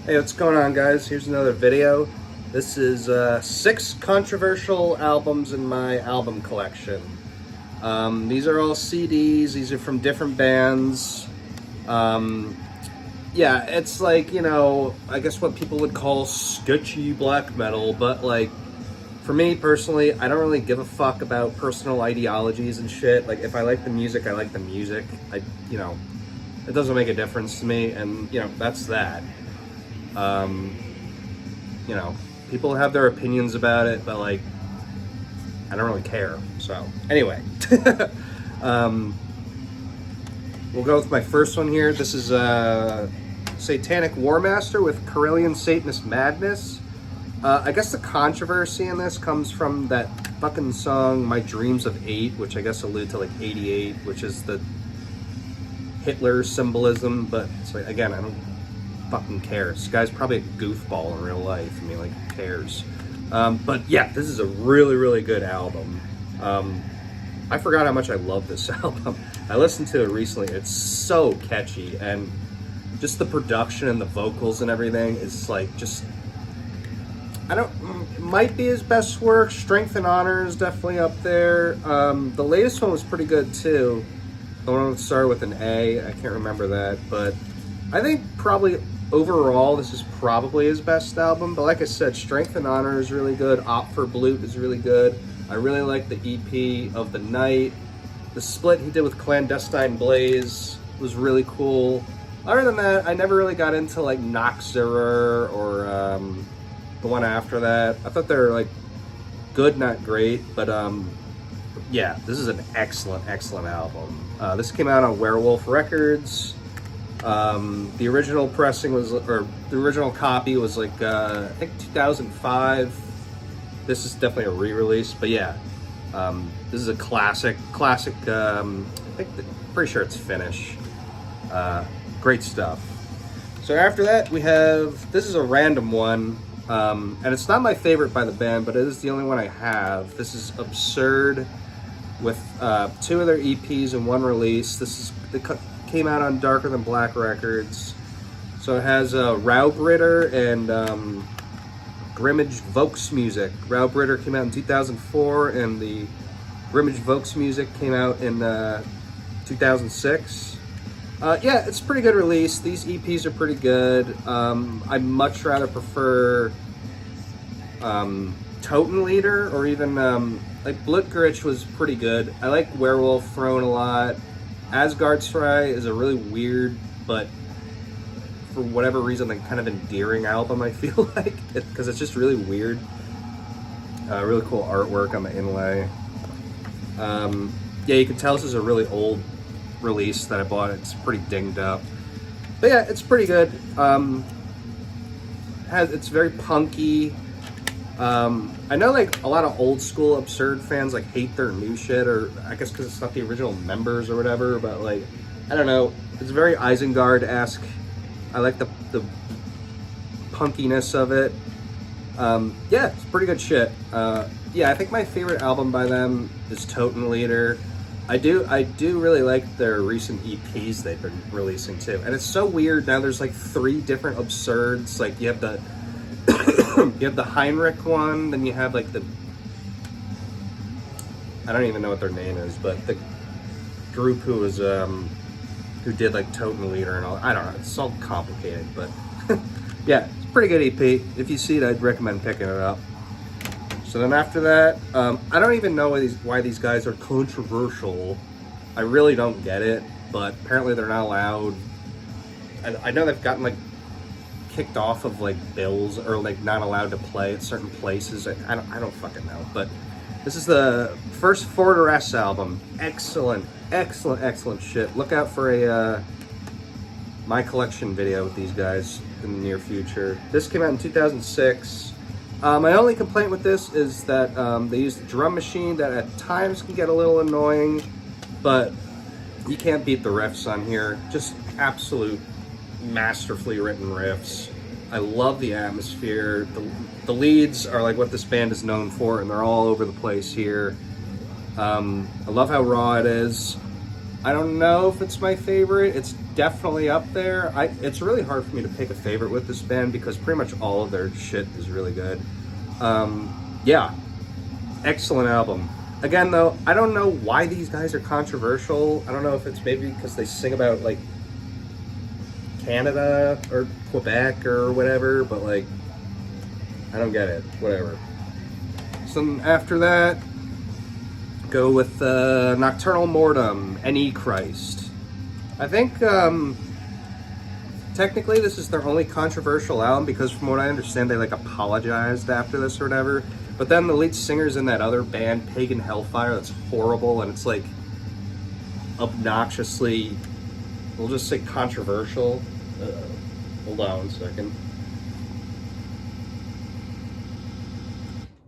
Hey, what's going on, guys? Here's another video. This is 6 controversial albums in my album collection. These are all CDs. These are from different bands. Yeah, it's like, I guess what people would call sketchy black metal, but like, for me personally, I don't really give a fuck about personal ideologies and shit. Like, if I like the music, I like the music. It doesn't make a difference to me, and, that's that. People have their opinions about it, but like, I don't really care. So anyway, we'll go with my first one here. This is Satanic Warmaster with Carillion Satanist Madness. I guess the controversy in this comes from that fucking song My Dreams of 8, which I guess allude to like 88, which is the Hitler symbolism, but it's like, again, I don't fucking care. This guy's probably a goofball in real life. I mean, like, who cares? But yeah, this is a really, really good album. I forgot how much I love this album. I listened to it recently. It's so catchy, and just the production and the vocals and everything is like, just, might be his best work. Strength and Honor is definitely up there. The latest one was pretty good too. The one that started with an A. I can't remember that, but I think probably overall, this is probably his best album, but like I said, Strength and Honor is really good. Op for Blute is really good. I really like the EP of the Night. The split he did with Clandestine Blaze was really cool. Other than that, I never really got into like Noxerer or the one after that. I thought they were like good, not great, but yeah, this is an excellent, excellent album. This came out on Werewolf Records. The original pressing was, or the original copy was like, I think 2005. This is definitely a re-release, but yeah, this is a classic, pretty sure it's Finnish. Great stuff. So after that, we have, this is a random one, and it's not my favorite by the band, but it is the only one I have. This is Absurd with 2 of their EPs and 1 release. This is came out on Darker Than Black Records. So it has Raubritter and Grimmage Volksmusik. Raubritter came out in 2004, and the Grimmage Volksmusik came out in 2006. Yeah, it's a pretty good release. These EPs are pretty good. I much rather prefer Totenlieder, or even like Blutgericht was pretty good. I like Werewolf Throne a lot. Asgardstry is a really weird, but for whatever reason, like kind of endearing album, I feel like, because it's just really weird. Really cool artwork on the inlay. Yeah, you can tell this is a really old release that I bought. It's pretty dinged up, but yeah, it's pretty good. It's very punky. I know like a lot of old school Absurd fans like hate their new shit, or I guess because it's not the original members or whatever, but like, I don't know, it's very Isengard-esque. I like the punkiness of it. Yeah, it's pretty good shit. Yeah, I think my favorite album by them is Totenlieder. I do really like their recent EPs they've been releasing too, and it's so weird now. There's like 3 different Absurds. Like, you have the you have the Heinrich one, then you have like the, I don't even know what their name is, but the group who was who did like Totenlieder and all. I don't know, it's so complicated, but yeah, it's a pretty good EP. If you see it, I'd recommend picking it up. So then after that, I don't even know why these guys are controversial. I really don't get it, but apparently they're not allowed. I know they've gotten like kicked off of like bills, or like not allowed to play at certain places. I don't fucking know. But this is the first Fortress album. Excellent, excellent, excellent shit. Look out for a my collection video with these guys in the near future. This came out in 2006. My only complaint with this is that they use the drum machine that at times can get a little annoying, but you can't beat the riffs on here. Just absolute masterfully written riffs. I love the atmosphere. The leads are like what this band is known for, and they're all over the place here. I love how raw it is. I don't know if it's my favorite. It's definitely up there. It's really hard for me to pick a favorite with this band because pretty much all of their shit is really good. Yeah, excellent album. Again, though, I don't know why these guys are controversial. I don't know if it's maybe because they sing about, like, Canada or Quebec or whatever, but, like, I don't get it. Whatever. So after that, go with Nocturnal Mortem, Any Christ. I think technically this is their only controversial album because from what I understand they like apologized after this or whatever. But then the lead singer's in that other band, Pagan Hellfire, that's horrible and it's like obnoxiously, we'll just say controversial. Hold on 1 second.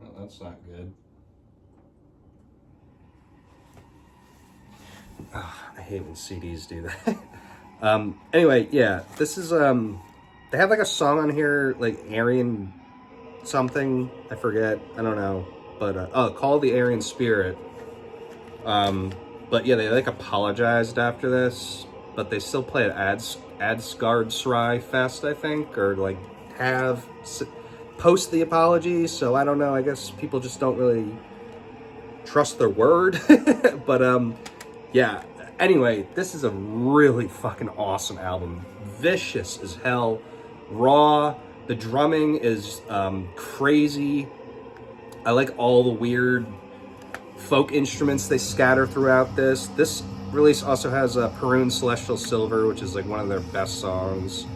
Oh, that's not good. Oh, I hate when CDs do that. Anyway, yeah, this is, they have like a song on here, like Aryan something, I forget, I don't know, but, called The Aryan Spirit. But yeah, they like apologized after this, but they still play at Adsgard Fest, I think, or like have post the apology, so I don't know, I guess people just don't really trust their word, but, yeah, anyway, this is a really fucking awesome album. Vicious as hell. Raw. The drumming is crazy. I like all the weird folk instruments they scatter throughout this. This release also has Perun Celestial Silver, which is like one of their best songs.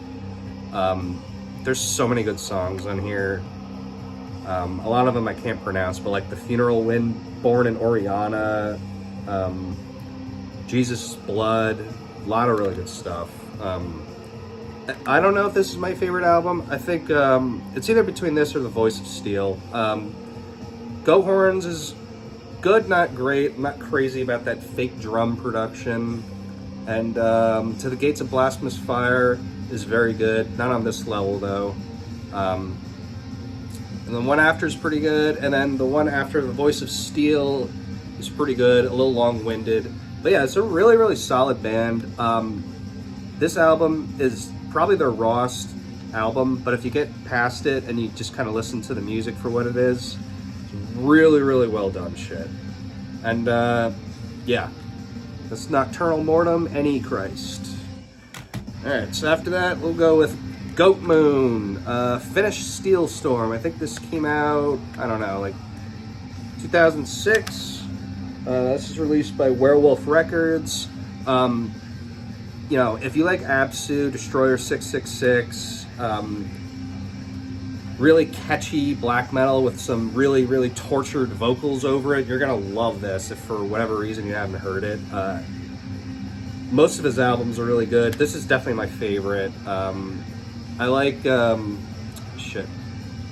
There's so many good songs on here. A lot of them I can't pronounce, but like The Funeral Wind, Born in Oriana, Jesus' Blood, a lot of really good stuff. I don't know if this is my favorite album. I think it's either between this or The Voice of Steel. Goat Horns is good, not great. I'm not crazy about that fake drum production. And To the Gates of Blasphemous Fire is very good. Not on this level, though. And the one after is pretty good. And then the one after The Voice of Steel is pretty good. A little long-winded. But yeah, it's a really, really solid band. This album is probably their rawest album, but if you get past it and you just kind of listen to the music for what it is, it's really, really well done shit. And yeah, that's Nocturnal Mortem, Any Christ. Alright, so after that, we'll go with Goat Moon, Finnish Steel Storm. I think this came out, I don't know, like 2006. This is released by Werewolf Records. You know, if you like Absu, Destroyer 666, really catchy black metal with some really, really tortured vocals over it, you're gonna love this if for whatever reason you haven't heard it. Most of his albums are really good. This is definitely my favorite. I like, shit,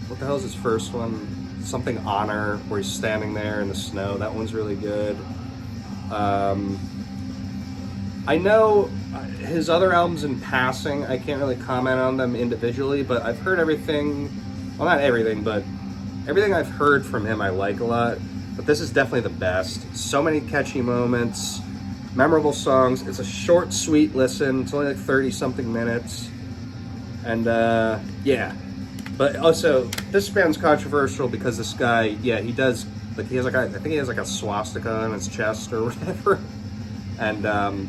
what the hell is his first one? Something Honor, where he's standing there in the snow. That one's really good. I know his other albums in passing, I can't really comment on them individually, but I've heard everything, well, not everything, but everything I've heard from him I like a lot. But this is definitely the best. So many catchy moments, memorable songs. It's a short, sweet listen. It's only like 30-something minutes. And yeah. But also, this band's controversial because this guy, yeah, he does, like, he has like I think he has like a swastika on his chest or whatever. And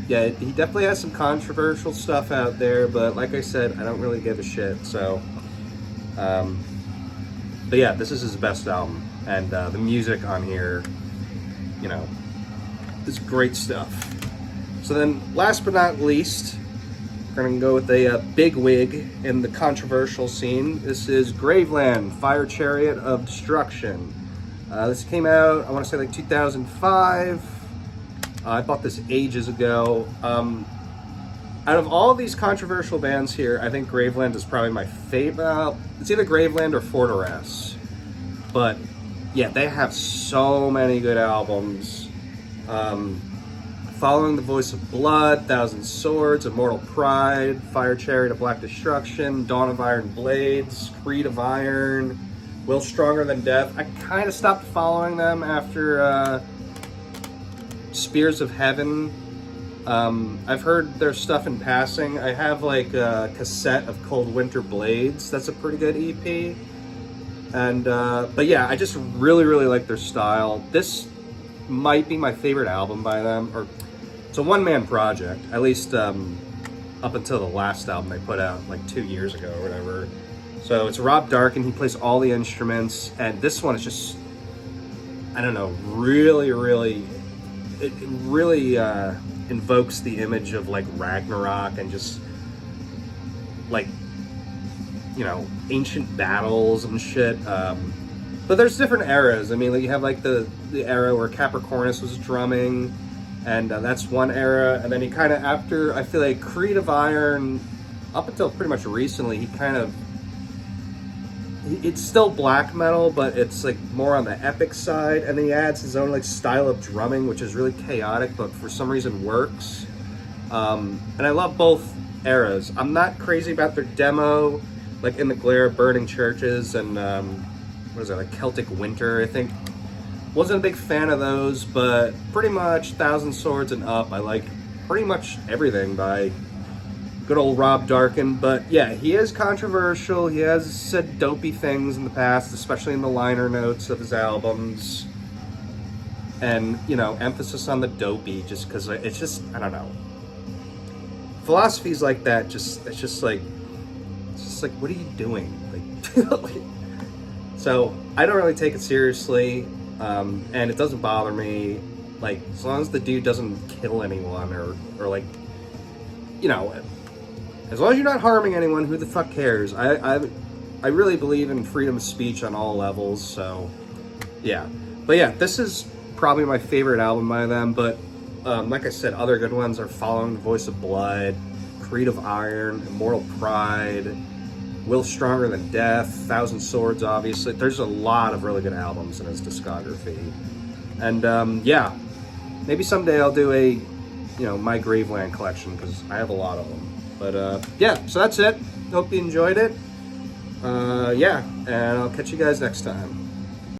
yeah, he definitely has some controversial stuff out there, but like I said, I don't really give a shit, so. But yeah, this is his best album, and the music on here, you know, is great stuff. So then, last but not least, we're gonna go with a big wig in the controversial scene. This is Graveland, Fire Chariot of Destruction. This came out, I wanna say like 2005. I bought this ages ago. Out of all of these controversial bands here, I think Graveland is probably my favorite. It's either Graveland or Fortress. But yeah, they have so many good albums. Following the Voice of Blood, Thousand Swords, Immortal Pride, Fire Chariot of Black Destruction, Dawn of Iron Blades, Creed of Iron, Will Stronger Than Death. I kind of stopped following them after Spears of Heaven I've heard their stuff in passing. I have like a cassette of Cold Winter Blades. That's a pretty good EP. And but yeah, I just really like their style. This might be my favorite album by them, or it's a one-man project, at least up until the last album they put out like 2 years ago or whatever. So it's Rob Darkin, he plays all the instruments, and this one is just, I don't know, it really invokes the image of like Ragnarok and just like, you know, ancient battles and shit. But there's different eras. I mean, like you have like the era where Capricornus was drumming, and that's one era. And then he kind of, after, I feel like Creed of Iron, up until pretty much recently, it's still black metal, but it's like more on the epic side. And then he adds his own like style of drumming, which is really chaotic, but for some reason works. And I love both eras. I'm not crazy about their demo, like In the Glare of Burning Churches and what is it, like Celtic Winter, I think. Wasn't a big fan of those, but pretty much Thousand Swords and up, I like pretty much everything by good old Rob Darkin. But yeah, he is controversial. He has said dopey things in the past, especially in the liner notes of his albums. And, you know, emphasis on the dopey, just because it's just, I don't know. Philosophies like that, it's just like, what are you doing? Like, so I don't really take it seriously, and it doesn't bother me. Like, as long as the dude doesn't kill anyone or like, you know, as long as you're not harming anyone, who the fuck cares? I really believe in freedom of speech on all levels. So yeah, but yeah, this is probably my favorite album by them. But like I said, other good ones are Following the Voice of Blood, Creed of Iron, Immortal Pride, Will Stronger Than Death, Thousand Swords, obviously. There's a lot of really good albums in his discography. And yeah, maybe someday I'll do a, you know, My Graveland collection, because I have a lot of them. But yeah, so that's it. Hope you enjoyed it. Yeah, and I'll catch you guys next time.